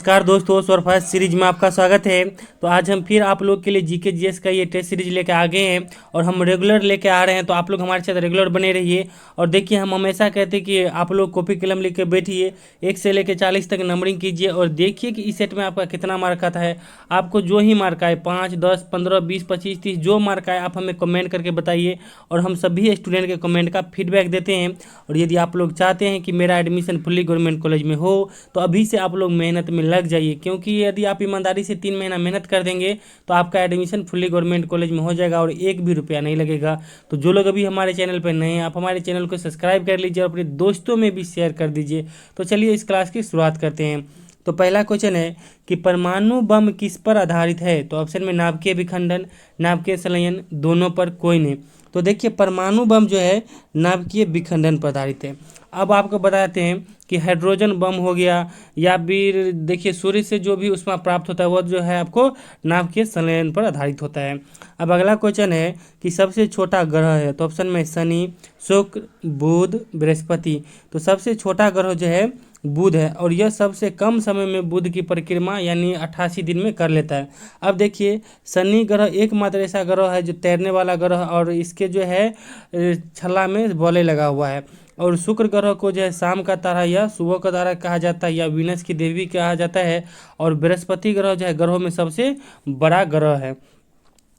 नमस्कार दोस्तों, सरफराज सीरीज में आपका स्वागत है। तो आज हम फिर आप लोग के लिए जीके जीएस का ये टेस्ट सीरीज लेके आ गए हैं और हम रेगुलर लेके आ रहे हैं। तो आप लोग हमारे साथ रेगुलर बने रहिए। और देखिए, हम हमेशा कहते हैं कि आप लोग कॉपी कलम लेके बैठिए, 1 से लेकर 40 तक नंबरिंग कीजिए और देखिए कि इस सेट में आपका कितना मार्क आता है। आपको जो ही मार्क आए, 5, 10, 15, 20, 25, 30, जो मार्क आए आप हमें कमेंट करके बताइए और हम सभी स्टूडेंट के कमेंट का फीडबैक देते हैं। और यदि आप लोग चाहते हैं कि मेरा एडमिशन फुल्ली गवर्नमेंट कॉलेज में हो तो अभी से आप लोग मेहनत में लग जाइए, क्योंकि यदि आप ईमानदारी से 3 महीना मेहनत कर देंगे तो आपका एडमिशन फुल्ली गवर्नमेंट कॉलेज में हो जाएगा और 1 भी रुपया नहीं लगेगा। तो जो लोग अभी हमारे चैनल पर नए हैं, आप हमारे चैनल को सब्सक्राइब कर लीजिए और अपने दोस्तों में भी शेयर कर दीजिए। तो चलिए इस क्लास की शुरुआत करते हैं। तो पहला क्वेश्चन है कि परमाणु बम किस पर आधारित है। तो ऑप्शन में नाभिकीय विखंडन, नाभिकीय संलयन, दोनों पर, कोई नहीं। तो देखिए, परमाणु बम जो है नाभिकीय विखंडन पर आधारित है। अब आपको बताते हैं कि हाइड्रोजन बम हो गया या फिर देखिए सूर्य से जो भी ऊष्मा प्राप्त होता है वो जो है आपको नाभिकीय संलयन पर आधारित होता है। अब अगला क्वेश्चन है कि सबसे छोटा ग्रह है। तो ऑप्शन में शनि, शुक्र, बुध, बृहस्पति। तो सबसे छोटा ग्रह जो है बुध है और यह सबसे कम समय में बुध की परिक्रमा यानी 88 दिन में कर लेता है। अब देखिए, शनि ग्रह एकमात्र ऐसा ग्रह है जो तैरने वाला ग्रह और इसके जो है छल्ला में बॉले लगा हुआ है। और शुक्र ग्रह को जो है शाम का तारा या सुबह का तारा कहा जाता है या वीनस की देवी कहा जाता है। और बृहस्पति ग्रह जो है ग्रहों में सबसे बड़ा ग्रह है।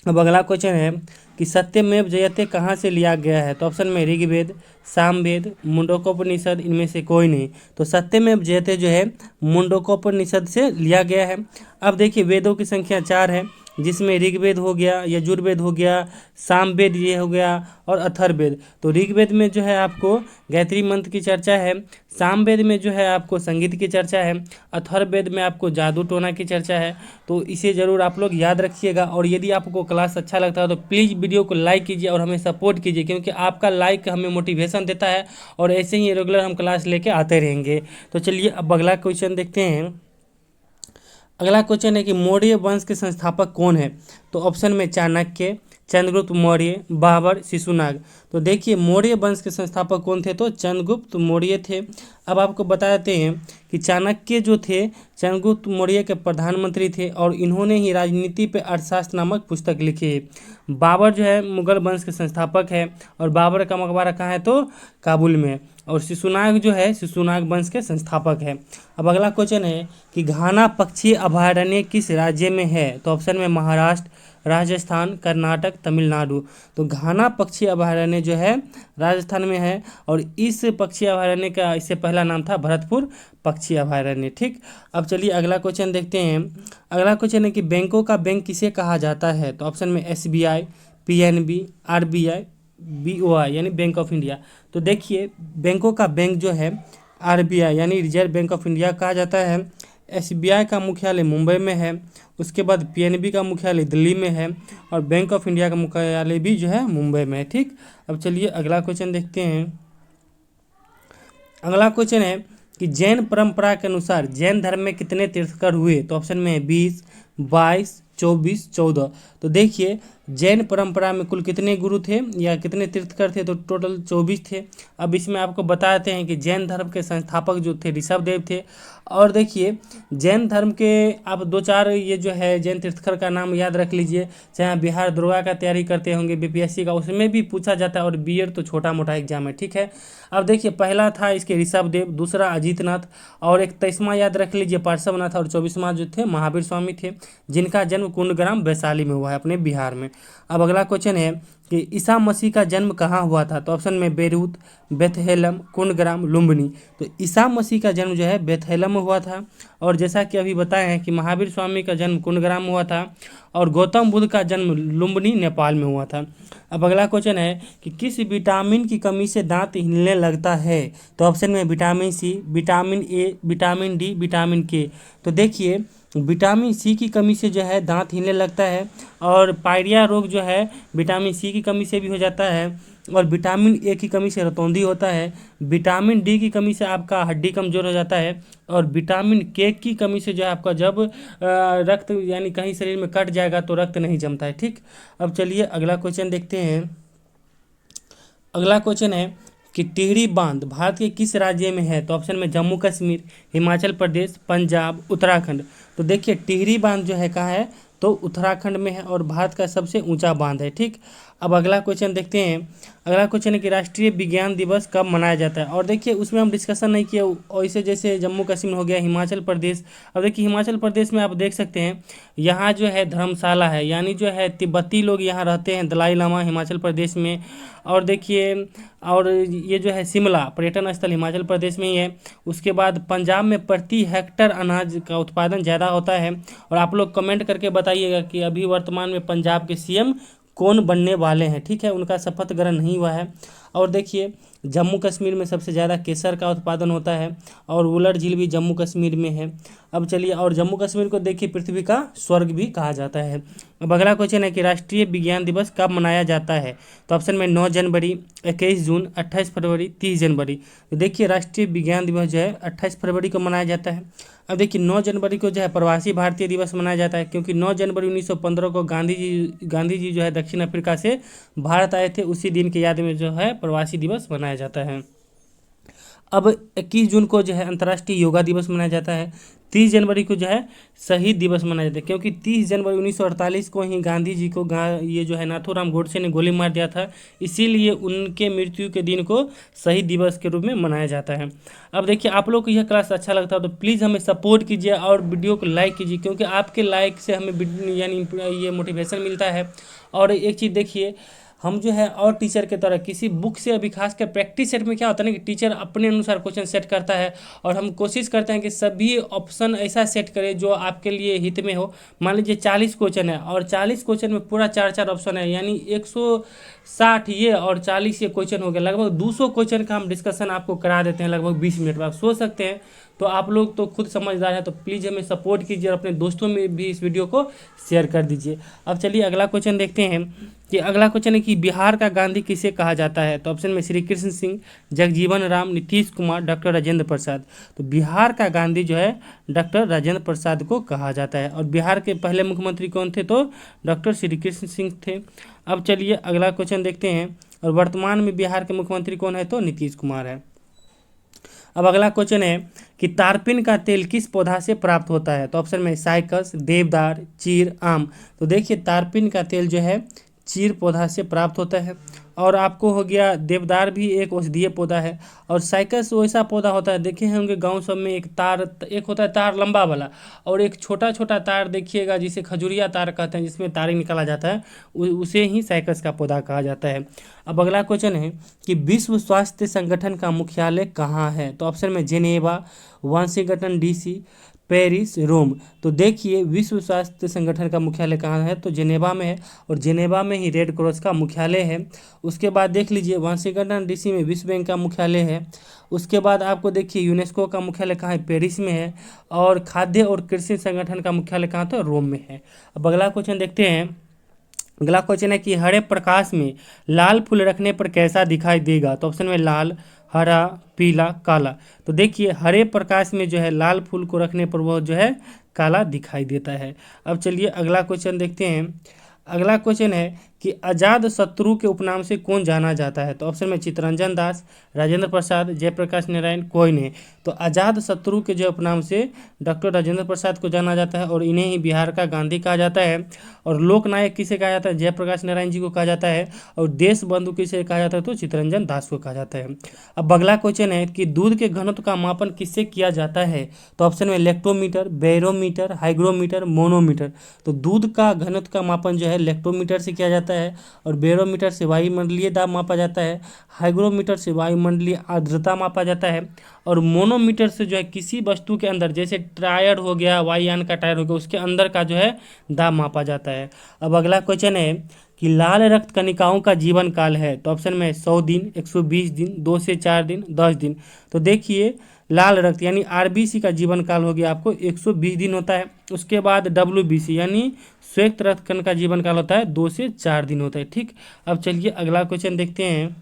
अब अगला क्वेश्चन है कि सत्यमेव जयते कहाँ से लिया गया है। तो ऑप्शन में ऋग्वेद, सामवेद, मुंडकोपनिषद, इनमें से कोई नहीं। तो सत्यमेव जयते जो है मुंडकोपनिषद से लिया गया है। अब देखिए, वेदों की संख्या 4 है, जिसमें ऋग्वेद हो गया, यजुर्वेद हो गया, सामवेद ये हो गया और अथर्ववेद। तो ऋग्वेद में जो है आपको गायत्री मंत्र की चर्चा है, सामवेद में जो है आपको संगीत की चर्चा है, अथर्ववेद में आपको जादू टोना की चर्चा है। तो इसे ज़रूर आप लोग याद रखिएगा। और यदि आपको क्लास अच्छा लगता है तो प्लीज़ वीडियो को लाइक कीजिए और हमें सपोर्ट कीजिए, क्योंकि आपका लाइक हमें मोटिवेशन देता है और ऐसे ही रेगुलर हम क्लास लेके आते रहेंगे। तो चलिए अब अगला क्वेश्चन देखते हैं। अगला क्वेश्चन है कि मौर्य वंश के संस्थापक कौन है। तो ऑप्शन में चाणक्य, चंद्रगुप्त मौर्य, बाबर, शिशुनाग। तो देखिए, मौर्य वंश के संस्थापक कौन थे। तो चंद्रगुप्त मौर्य थे। अब आपको बता देते हैं कि चाणक्य जो थे चंद्रगुप्त मौर्य के प्रधानमंत्री थे और इन्होंने ही राजनीति पे अर्थशास्त्र नामक पुस्तक लिखी है। बाबर जो है मुगल वंश के संस्थापक है और बाबर का मकबरा कहाँ है। तो काबुल में। और शिशुनाग जो है शिशुनाग वंश के संस्थापक है। अब अगला क्वेश्चन है कि घाना पक्षी अभयारण्य किस राज्य में है। तो ऑप्शन में महाराष्ट्र, राजस्थान, कर्नाटक, तमिलनाडु। तो घाना पक्षी अभयारण्य जो है राजस्थान में है और इस पक्षी अभयारण्य का इससे पहला नाम था भरतपुर पक्षी अभयारण्य। ठीक, अब चलिए अगला क्वेश्चन देखते हैं। अगला क्वेश्चन है कि बैंकों का बैंक किसे कहा जाता है। तो ऑप्शन में एसबीआई, पीएनबी, आरबीआई, बीओआई यानी बैंक ऑफ इंडिया। तो देखिए, बैंकों का बैंक जो है आरबीआई यानी रिजर्व बैंक ऑफ इंडिया कहा जाता है। एसबीआई का मुख्यालय मुंबई में है। उसके बाद पीएनबी का मुख्यालय दिल्ली में है और बैंक ऑफ इंडिया का मुख्यालय भी जो है मुंबई में है। ठीक, अब चलिए अगला क्वेश्चन देखते हैं। अगला क्वेश्चन है कि जैन परंपरा के अनुसार जैन धर्म में कितने तीर्थंकर हुए। तो ऑप्शन में 20, 22, 24, 14। तो देखिए, जैन परंपरा में कुल कितने गुरु थे या कितने तीर्थंकर थे। तो टोटल 24 थे। अब इसमें आपको बताते हैं कि जैन धर्म के संस्थापक जो थे ऋषभदेव थे। और देखिए, जैन धर्म के आप 2-4 ये जो है जैन तीर्थंकर का नाम याद रख लीजिए। चाहे बिहार दरोगा का तैयारी करते होंगे बीपीएससी का, उसमें भी पूछा जाता है और बीएड तो छोटा मोटा एग्जाम है। ठीक है, अब देखिए, पहला था इसके ऋषभदेव, दूसरा अजीतनाथ और 21वां याद रख लीजिए पार्श्वनाथ और 24वां जो थे महावीर स्वामी थे, जिनका जन्म कुंडग्राम वैशाली में हुआ है अपने बिहार में। अब अगला क्वेश्चन है कि ईसा मसीह का जन्म कहाँ हुआ था। तो ऑप्शन में बेरूत, बेथलेहम, कुंडग्राम, लुम्बिनी। तो ईसा मसीह का जन्म जो है बेथलेहम में हुआ था और जैसा कि अभी बताए हैं कि महावीर स्वामी का जन्म कुंडग्राम में हुआ था और गौतम बुद्ध का जन्म लुम्बिनी नेपाल में हुआ था। अब अगला क्वेश्चन है कि किस विटामिन की कमी से दांत हिलने लगता है। तो ऑप्शन में vitamin C, vitamin A, vitamin D, vitamin K. तो देखिए, विटामिन सी की कमी से जो है दांत हिलने लगता है और पायरिया रोग जो है विटामिन सी की कमी से भी हो जाता है और विटामिन ए की कमी से रतौंधी होता है। विटामिन डी की कमी से आपका हड्डी कमज़ोर हो जाता है और विटामिन के की कमी से जो है आपका जब रक्त यानी कहीं शरीर में कट जाएगा तो रक्त नहीं जमता है। ठीक, अब चलिए अगला क्वेश्चन देखते हैं। अगला क्वेश्चन है कि टिहरी बांध भारत के किस राज्य में है? तो ऑप्शन में जम्मू कश्मीर, हिमाचल प्रदेश, पंजाब, उत्तराखंड। तो देखिए टिहरी बांध जो है कहाँ है? तो उत्तराखंड में है और भारत का सबसे ऊंचा बांध है। ठीक, अब अगला क्वेश्चन देखते हैं। अगला क्वेश्चन है कि राष्ट्रीय विज्ञान दिवस कब मनाया जाता है? और देखिए उसमें हम डिस्कशन नहीं किए, वैसे जैसे जम्मू कश्मीर हो गया, हिमाचल प्रदेश। अब देखिए हिमाचल प्रदेश में आप देख सकते हैं यहाँ जो है धर्मशाला है, यानी जो है तिब्बती लोग यहाँ रहते हैं, दलाई लामा हिमाचल प्रदेश में। और देखिए और ये जो है शिमला पर्यटन स्थल हिमाचल प्रदेश में ही है। उसके बाद पंजाब में प्रति हेक्टर अनाज का उत्पादन ज़्यादा होता है। और आप लोग कमेंट करके बताइएगा कि अभी वर्तमान में पंजाब के सीएम कौन बनने वाले हैं। ठीक है, उनका शपथ ग्रहण नहीं हुआ है। और देखिए जम्मू कश्मीर में सबसे ज़्यादा केसर का उत्पादन होता है और वुलर झील भी जम्मू कश्मीर में है। अब चलिए, और जम्मू कश्मीर को देखिए पृथ्वी का स्वर्ग भी कहा जाता है। अब अगला क्वेश्चन है कि राष्ट्रीय विज्ञान दिवस कब मनाया जाता है? तो ऑप्शन में 9 जनवरी, 21 जून, 28 फरवरी, 30 जनवरी। तो देखिए राष्ट्रीय विज्ञान दिवस जो है 28 फरवरी को मनाया जाता है। अब देखिए 9 जनवरी को जो है प्रवासी भारतीय दिवस मनाया जाता है, क्योंकि 9 जनवरी 1915 को गांधी जी जो है दक्षिण अफ्रीका से भारत आए थे, उसी दिन की याद में जो है प्रवासी दिवस मनाया जाता है। अब 21 जून को जो है अंतर्राष्ट्रीय योगा दिवस मनाया जाता है। 30 जनवरी को जो है शहीद दिवस मनाया जाता है, क्योंकि 30 जनवरी 1948 को ही गांधी जी को ये जो है नाथूराम गोडसे ने गोली मार दिया था, इसीलिए उनके मृत्यु के दिन को शहीद दिवस के रूप में मनाया जाता है। अब देखिए आप लोग को यह क्लास अच्छा लगता है तो प्लीज़ हमें सपोर्ट कीजिए और वीडियो को लाइक कीजिए, क्योंकि आपके लाइक से हमें यानी ये मोटिवेशन मिलता है। और एक चीज़ देखिए, हम जो है और टीचर के तरह किसी बुक से, अभी खासकर प्रैक्टिस सेट में क्या होता है ना कि टीचर अपने अनुसार क्वेश्चन सेट करता है, और हम कोशिश करते हैं कि सभी ऑप्शन ऐसा सेट करें जो आपके लिए हित में हो। मान लीजिए 40 क्वेश्चन है और 40 क्वेश्चन में पूरा 4 ऑप्शन है, यानी 160 ये और 40 ये क्वेश्चन हो गया, लगभग 200 क्वेश्चन का हम डिस्कशन आपको करा देते हैं लगभग 20 मिनट में। आप सोच सकते हैं, तो आप लोग तो खुद समझदार हैं, तो प्लीज़ हमें सपोर्ट कीजिए और अपने दोस्तों में भी इस वीडियो को शेयर कर दीजिए। अब चलिए अगला क्वेश्चन देखते हैं कि अगला क्वेश्चन है कि बिहार का गांधी किसे कहा जाता है? तो ऑप्शन में श्री कृष्ण सिंह, जगजीवन राम, नीतीश कुमार, डॉक्टर राजेंद्र प्रसाद। तो बिहार का गांधी जो है डॉक्टर राजेंद्र प्रसाद को कहा जाता है। और बिहार के पहले मुख्यमंत्री कौन थे? तो डॉक्टर श्री कृष्ण सिंह थे। अब चलिए अगला क्वेश्चन देखते हैं, और वर्तमान में बिहार के मुख्यमंत्री कौन है? तो नीतीश कुमार है। अब अगला क्वेश्चन है कि तारपीन का तेल किस पौधा से प्राप्त होता है? तो ऑप्शन में साइकस, देवदार, चीर, आम। तो देखिए तारपीन का तेल जो है चीर पौधा से प्राप्त होता है। और आपको हो गया देवदार भी एक औषधीय पौधा है। और साइकस वैसा पौधा होता है, देखे होंगे गांव सब में एक तार, एक होता है तार लंबा वाला, और एक छोटा छोटा तार देखिएगा जिसे खजुरिया तार कहते हैं, जिसमें तार निकाला जाता है, उसे ही साइकस का पौधा कहा जाता है। अब अगला क्वेश्चन है कि विश्व स्वास्थ्य संगठन का मुख्यालय कहाँ है? तो ऑप्शन में जेनेवा, वाशिंगटन डीसी, पेरिस, रोम। तो देखिए विश्व स्वास्थ्य संगठन का मुख्यालय कहाँ है? तो जेनेवा में है, और जेनेवा में ही रेड क्रॉस का मुख्यालय है। उसके बाद देख लीजिए वाशिंगटन डीसी में विश्व बैंक का मुख्यालय है। उसके बाद आपको देखिए यूनेस्को का मुख्यालय कहाँ है? पेरिस में है। और खाद्य और कृषि संगठन का मुख्यालय कहाँ? तो रोम में है। अब अगला क्वेश्चन देखते हैं। अगला क्वेश्चन है कि हरे प्रकाश में लाल फूल रखने पर कैसा दिखाई देगा? तो ऑप्शन में लाल, हरा, पीला, काला। तो देखिए हरे प्रकाश में जो है लाल फूल को रखने पर वह जो है काला दिखाई देता है। अब चलिए अगला क्वेश्चन देखते हैं। अगला क्वेश्चन है कि अजात शत्रु के उपनाम से कौन जाना जाता है? तो ऑप्शन में चित्तरंजन दास, राजेंद्र प्रसाद, जयप्रकाश नारायण, कोई नहीं। तो अजात शत्रु के जो उपनाम से डॉक्टर राजेंद्र प्रसाद को जाना जाता है, और इन्हें ही बिहार का गांधी कहा जाता है। और लोकनायक किसे कहा जाता है? जयप्रकाश नारायण जी को कहा जाता है। और देश बंधु किसे कहा जाता है? तो चित्तरंजन दास को कहा जाता है। अब अगला क्वेश्चन है कि दूध के घनत्व का मापन किससे किया जाता है? तो ऑप्शन में लेक्टोमीटर, बैरोमीटर, हाइग्रोमीटर, मोनोमीटर। तो दूध का घनत्व का मापन जो है लेक्टोमीटर से किया जाता है, और बैरोमीटर से वायुमंडलीय दाब मापा जाता है, हाइग्रोमीटर से वायुमंडलीय आर्द्रता मापा जाता है, और मोनोमीटर से जो है किसी वस्तु के अंदर, जैसे टायर हो गया, वायुयान का टायर हो गया, उसके अंदर का जो है दाब मापा जाता है। अब अगला क्वेश्चन है कि लाल रक्त कणिकाओं का जीवन काल है? तो ऑप्शन में 100 दिन, 120 दिन, 2 से 4 दिन, 10 दिन। तो देखिए लाल रक्त यानी आरबीसी का जीवन काल हो गया आपको 120 दिन होता है। उसके बाद डब्ल्यूबीसी यानी श्वेत रक्त कण का जीवन काल होता है 2 से 4 दिन होता है। ठीक, अब चलिए अगला क्वेश्चन देखते हैं।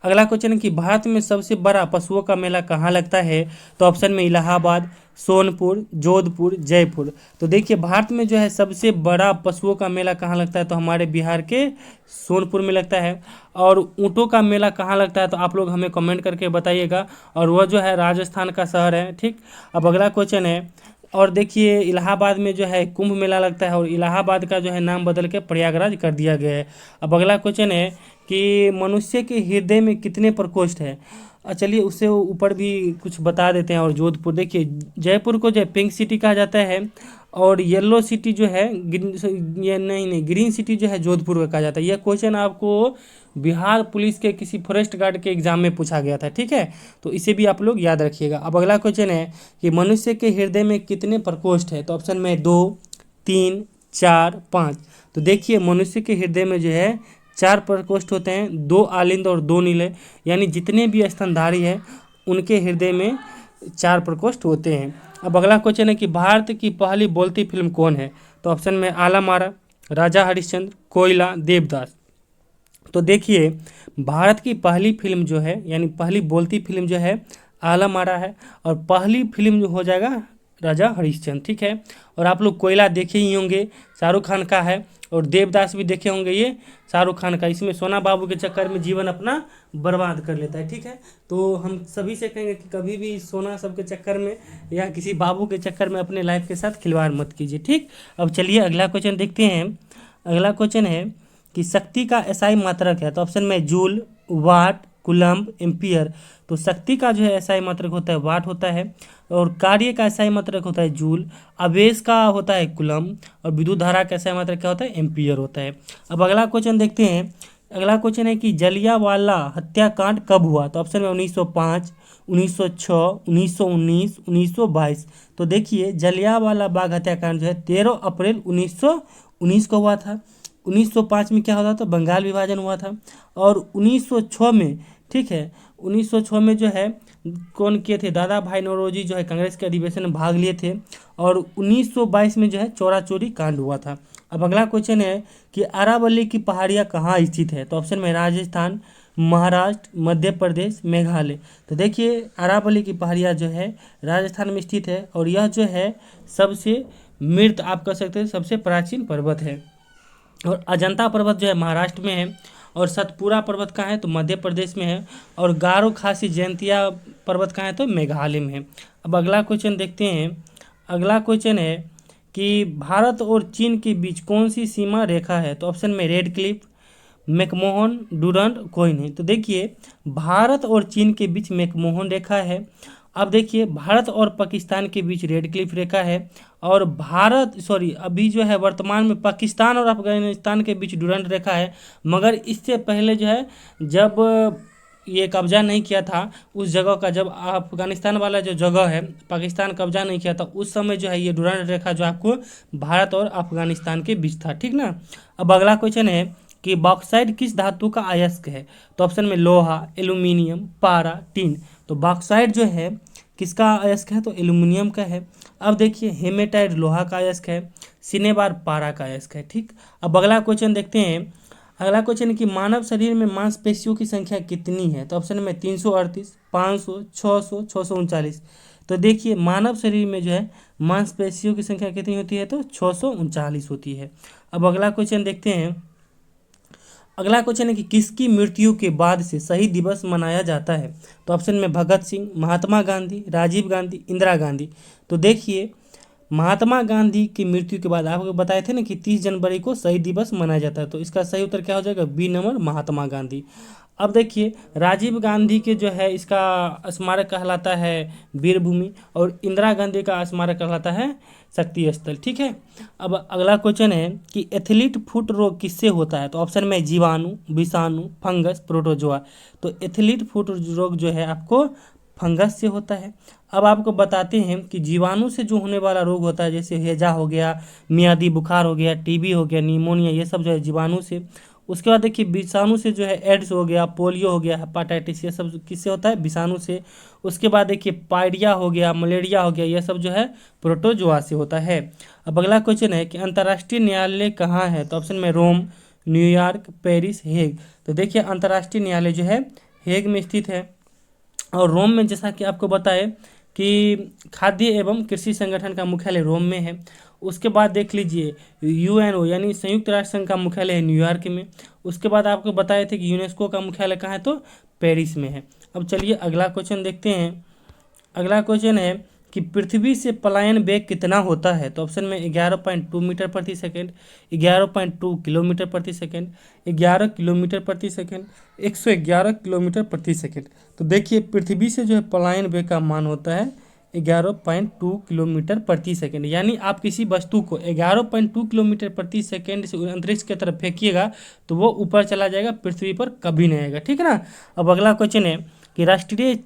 अगला क्वेश्चन है कि भारत में सबसे बड़ा पशुओं का मेला कहाँ लगता है? तो ऑप्शन में इलाहाबाद, सोनपुर, जोधपुर, जयपुर। तो देखिए भारत में जो है सबसे बड़ा पशुओं का मेला कहाँ लगता है? तो हमारे बिहार के सोनपुर में लगता है। और ऊँटों का मेला कहाँ लगता है? तो आप लोग हमें कमेंट करके बताइएगा, और वह जो है राजस्थान का शहर है। ठीक, अब अगला क्वेश्चन है, और देखिए इलाहाबाद में जो है कुंभ मेला लगता है, और इलाहाबाद का जो है नाम बदल के प्रयागराज कर दिया गया है। अब अगला क्वेश्चन है कि मनुष्य के हृदय में कितने प्रकोष्ठ है? चलिए उससे ऊपर भी कुछ बता देते हैं। और जोधपुर, देखिए जयपुर को जो है पिंक सिटी कहा जाता है, और येलो सिटी जो है ये नहीं ग्रीन सिटी जो है जोधपुर को कहा जाता है। यह क्वेश्चन आपको बिहार पुलिस के किसी फॉरेस्ट गार्ड के एग्जाम में पूछा गया था। ठीक है, तो इसे भी आप लोग याद रखिएगा। अब अगला क्वेश्चन है कि मनुष्य के हृदय में कितने प्रकोष्ठ है? तो ऑप्शन में 2, 3, 4, 5। तो देखिए मनुष्य के हृदय में जो है 4 प्रकोष्ठ होते हैं, 2 आलिंद और 2 नीले, यानी जितने भी स्तनधारी हैं उनके हृदय में 4 प्रकोष्ठ होते हैं। अब अगला क्वेश्चन है कि भारत की पहली बोलती फिल्म कौन है? तो ऑप्शन में आला मारा, राजा हरिश्चंद्र, कोयला, देवदास। तो देखिए भारत की पहली फिल्म जो है, यानी पहली बोलती फिल्म जो है आला मारा है, और पहली फिल्म जो हो जाएगा राजा हरिश्चंद्र। ठीक है, और आप लोग कोयला देखे ही होंगे, शाहरुख खान का है, और देवदास भी देखे होंगे, ये शाहरुख खान का। इसमें सोना बाबू के चक्कर में जीवन अपना बर्बाद कर लेता है। ठीक है, तो हम सभी से कहेंगे कि कभी भी सोना सब के चक्कर में या किसी बाबू के चक्कर में अपने लाइफ के साथ खिलवाड़ मत कीजिए। ठीक, अब चलिए अगला क्वेश्चन देखते हैं। अगला क्वेश्चन है कि शक्ति का एसआई मात्रक है? तो ऑप्शन में जूल, वाट, कूलम्ब, एम्पियर। तो शक्ति का जो है एसआई मात्रक होता है वाट होता है, और कार्य का एसआई मात्रक होता है जूल, आवेश का होता है कूलम्ब, और विद्युत धारा का एसआई मात्रक क्या होता है? एम्पियर होता है। अब अगला क्वेश्चन देखते हैं। अगला क्वेश्चन है कि जलियांवाला हत्याकांड कब हुआ? तो ऑप्शन में 1905, 1906, 1919, 1922। तो देखिए जलियांवाला बाग हत्याकांड जो है 13 अप्रैल 1919 को हुआ था। 1905 में क्या होता था? बंगाल विभाजन हुआ था। और 1906 में, ठीक है, 1906 में जो है कौन किए थे? दादा भाई नौरोजी जो है कांग्रेस के अधिवेशन में भाग लिए थे। और 1922 में जो है चौरा चोरी कांड हुआ था। अब अगला क्वेश्चन है कि अरावली की पहाड़ियाँ कहाँ स्थित है? तो ऑप्शन में राजस्थान, महाराष्ट्र, मध्य प्रदेश, मेघालय। तो देखिए अरावली की पहाड़ियाँ जो है राजस्थान में स्थित है, और यह जो है सबसे मृत, आप कह सकते हैं सबसे प्राचीन पर्वत है। और अजंता पर्वत जो है महाराष्ट्र में है, और सतपुरा पर्वत कहाँ है? तो मध्य प्रदेश में है। और गारो खासी जयंतिया पर्वत कहाँ है? तो मेघालय में है। अब अगला क्वेश्चन देखते हैं। अगला क्वेश्चन है कि भारत और चीन के बीच कौन सी सीमा रेखा है? तो ऑप्शन में रेड क्लिफ, मैकमोहन, डूरंड, कोई नहीं। तो देखिए भारत और चीन के बीच मैकमोहन रेखा है। अब देखिए भारत और पाकिस्तान के बीच रेड क्लिफ रेखा है, और अभी जो है वर्तमान में पाकिस्तान और अफगानिस्तान के बीच डूरंड रेखा है। मगर इससे पहले जो है जब ये कब्जा नहीं किया था उस जगह का, जब अफगानिस्तान वाला जो जगह है पाकिस्तान कब्जा नहीं किया था, उस समय जो है ये डूरंड रेखा जो आपको भारत और अफगानिस्तान के बीच था। ठीक ना। अब अगला क्वेश्चन है कि बॉक्साइट किस धातु का अयस्क है? तो ऑप्शन में लोहा, एल्यूमिनियम, पारा, टीन। तो बॉक्साइट जो है किसका अयस्क है? तो एल्यूमिनियम का है। अब देखिए हेमेटाइट लोहा का अयस्क है, सिनेबार पारा का अयस्क है। ठीक, अब अगला क्वेश्चन देखते हैं। अगला क्वेश्चन है कि मानव शरीर में मांसपेशियों की संख्या कितनी है? तो ऑप्शन में 338, 500, 600, 639। तो देखिए मानव शरीर में जो है मांसपेशियों की संख्या कितनी होती है? तो 639 होती है। अब अगला क्वेश्चन देखते हैं। अगला क्वेश्चन है कि किसकी मृत्यु के बाद से शहीद दिवस मनाया जाता है? तो ऑप्शन में भगत सिंह, महात्मा गांधी, राजीव गांधी, इंदिरा गांधी। तो देखिए महात्मा गांधी की मृत्यु के बाद आपको बताए थे ना कि 30 जनवरी को शहीद दिवस मनाया जाता है, तो इसका सही उत्तर क्या हो जाएगा? B number, Mahatma Gandhi. अब देखिए राजीव गांधी के जो है इसका स्मारक कहलाता है वीरभूमि, और इंदिरा गांधी का स्मारक कहलाता है शक्ति स्थल। ठीक है। अब अगला क्वेश्चन है कि एथलीट फुट रोग किससे होता है? तो ऑप्शन में जीवाणु, विषाणु, फंगस, प्रोटोजोआ। तो एथलीट फुट रोग जो है आपको फंगस से होता है। अब आपको बताते हैं कि जीवाणु से जो होने वाला रोग होता है, जैसे हैजा हो गया, मियादी बुखार हो गया, टीबी हो गया, निमोनिया, ये सब जो है जीवाणु से। उसके बाद देखिए विषाणु से जो है एड्स हो गया, पोलियो हो गया, हेपाटाइटिस, ये सब किससे होता है? विषाणु से। उसके बाद देखिए पायरिया हो गया, मलेरिया हो गया, ये सब जो है प्रोटोजोआ से होता है। अब अगला क्वेश्चन है कि अंतर्राष्ट्रीय न्यायालय कहाँ है? तो ऑप्शन में रोम, न्यूयॉर्क, पेरिस, हेग। तो देखिए अंतर्राष्ट्रीय न्यायालय जो है हेग में स्थित है। और रोम में जैसा कि आपको बताए कि खाद्य एवं कृषि संगठन का मुख्यालय रोम में है। उसके बाद देख लीजिए यूएनओ यानी संयुक्त राष्ट्र संघ का मुख्यालय है न्यूयॉर्क में। उसके बाद आपको बताए थे कि यूनेस्को का मुख्यालय कहाँ है, तो पेरिस में है। अब चलिए अगला क्वेश्चन देखते हैं। अगला क्वेश्चन है कि पृथ्वी से पलायन वेग कितना होता है, तो ऑप्शन में 11.2 मीटर प्रति सेकंड, 11.2 किलोमीटर प्रति सेकंड, 11 किलोमीटर प्रति सेकंड, 111 किलोमीटर प्रति सेकंड। तो देखिए पृथ्वी से जो है पलायन वेग का मान होता है 11.2 किलोमीटर प्रति सेकंड। यानी आप किसी वस्तु को 11.2 किलोमीटर प्रति सेकंड से अंतरिक्ष की तरफ फेंकिएगा तो वो ऊपर चला जाएगा, पृथ्वी पर कभी नहीं आएगा, ठीक है ना। अब अगला क्वेश्चन है कि राष्ट्रीय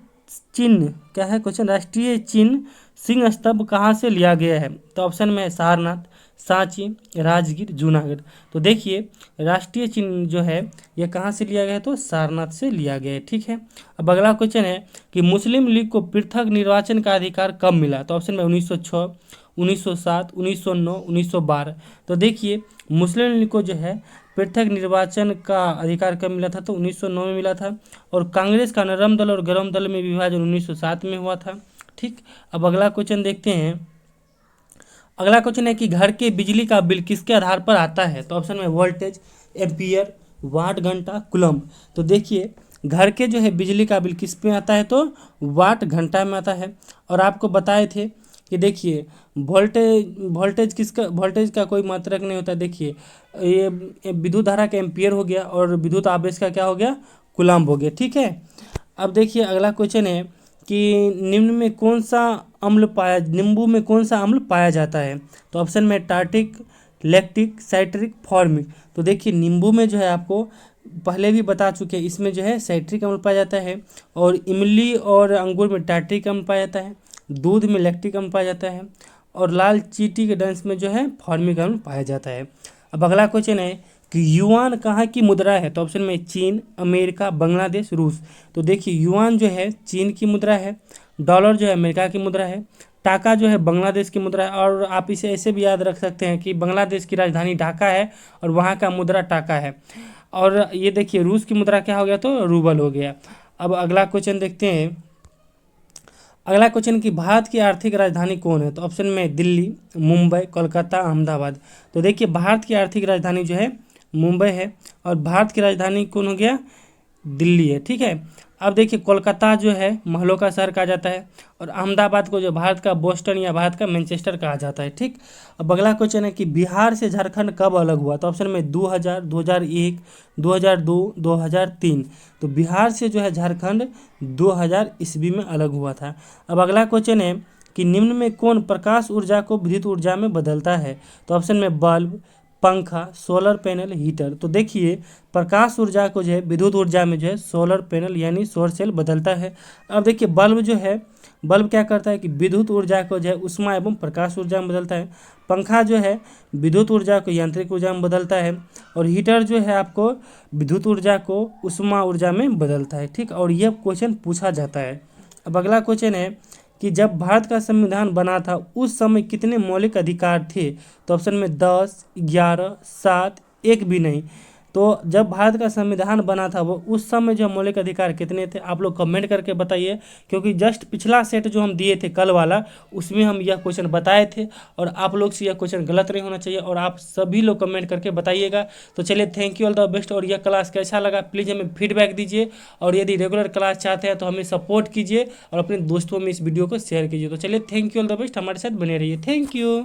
चिन्ह क्या है, क्वेश्चन राष्ट्रीय चिन्ह सिंह स्तंभ कहाँ से लिया गया है, तो ऑप्शन में है सारनाथ, सांची, राजगीर, जूनागढ़। तो देखिए राष्ट्रीय चिन्ह जो है यह कहाँ से लिया गया है, तो सारनाथ से लिया गया है, ठीक है। अब अगला क्वेश्चन है कि मुस्लिम लीग को पृथक निर्वाचन का अधिकार कब मिला, तो ऑप्शन में 1906, 1907, 1909, 1912। तो देखिए मुस्लिम लीग को जो है पृथक निर्वाचन का अधिकार कब मिला था, तो 1909 में मिला था। और कांग्रेस का नरम दल और गरम दल में विभाजन 1907 में हुआ था, ठीक। अब अगला क्वेश्चन देखते हैं। अगला क्वेश्चन है कि घर के बिजली का बिल किसके आधार पर आता है, तो ऑप्शन में वोल्टेज, एम्पियर, वाट घंटा, कूलम्ब। तो देखिए घर के जो है बिजली का बिल किस पे आता है, तो वाट घंटा में आता है। और आपको बताए थे कि देखिए वोल्टेज का कोई मात्रक नहीं होता। देखिए ये विद्युत धारा का एम्पियर हो गया और विद्युत आवेश का क्या हो गया, कूलम्ब हो गया, ठीक है। अब देखिए अगला क्वेश्चन है कि नींबू में कौन सा अम्ल पाया जाता है, तो ऑप्शन में टार्टिक, लैक्टिक, साइट्रिक, फॉर्मिक। तो देखिए नींबू में जो है आपको पहले भी बता चुके हैं, इसमें जो है साइट्रिक अम्ल पाया जाता है, और इमली और अंगूर में टार्टिक अम्ल पाया जाता है, दूध में लैक्टिक अम्ल पाया जाता है, और लाल चींटी के डंस में जो है फॉर्मिक अम्ल पाया जाता है। अब अगला क्वेश्चन है कि युआन कहाँ की मुद्रा है, तो ऑप्शन में चीन, अमेरिका, बांग्लादेश, रूस। तो देखिए युआन जो है चीन की मुद्रा है, डॉलर जो है अमेरिका की मुद्रा है, टाका जो है बांग्लादेश की मुद्रा है। और आप इसे ऐसे भी याद रख सकते हैं कि बांग्लादेश की राजधानी ढाका है और वहाँ का मुद्रा टाका है। और ये देखिए रूस की मुद्रा क्या हो गया, तो रूबल हो गया। अब अगला क्वेश्चन देखते हैं। अगला क्वेश्चन कि भारत की आर्थिक राजधानी कौन है, तो ऑप्शन में दिल्ली, मुंबई, कोलकाता, अहमदाबाद। तो देखिए भारत की आर्थिक राजधानी जो है मुंबई है, और भारत की राजधानी कौन हो गया, दिल्ली है, ठीक है। अब देखिए कोलकाता जो है महलों का शहर कहा जाता है, और अहमदाबाद को जो भारत का बोस्टन या भारत का मैनचेस्टर कहा जाता है, ठीक। अब अगला क्वेश्चन है कि बिहार से झारखंड कब अलग हुआ, तो ऑप्शन में 2000, 2001, 2002, 2003। तो बिहार से जो है झारखंड 2000 ईस्वी में अलग हुआ था। अब अगला क्वेश्चन है कि निम्न में कौन प्रकाश ऊर्जा को विद्युत ऊर्जा में बदलता है, तो ऑप्शन में बल्ब, पंखा, सोलर पैनल, हीटर। तो देखिए प्रकाश ऊर्जा को जो है विद्युत ऊर्जा में जो है सोलर पैनल यानी सौर सेल बदलता है। अब देखिए बल्ब जो है, बल्ब क्या करता है कि विद्युत ऊर्जा को जो है उष्मा एवं प्रकाश ऊर्जा में बदलता है। पंखा जो है विद्युत ऊर्जा को यांत्रिक ऊर्जा में बदलता है, और हीटर जो है आपको विद्युत ऊर्जा को उष्मा ऊर्जा में बदलता है, ठीक। और यह क्वेश्चन पूछा जाता है। अब अगला क्वेश्चन है कि जब भारत का संविधान बना था उस समय कितने मौलिक अधिकार थे, तो ऑप्शन में 10, 11, 7, एक भी नहीं। तो जब भारत का संविधान बना था वो उस समय जो मौलिक अधिकार कितने थे, आप लोग कमेंट करके बताइए, क्योंकि जस्ट पिछला सेट जो हम दिए थे कल वाला उसमें हम यह क्वेश्चन बताए थे, और आप लोग से यह क्वेश्चन गलत नहीं होना चाहिए, और आप सभी लोग कमेंट करके बताइएगा। तो चलिए thank you all the best. और यह क्लास कैसा लगा प्लीज़ हमें फीडबैक दीजिए, और यदि रेगुलर क्लास चाहते हैं तो हमें सपोर्ट कीजिए और अपने दोस्तों में इस वीडियो को शेयर कीजिए। तो चलिए thank you all the best, हमारे साथ बने रहिए, थैंक यू।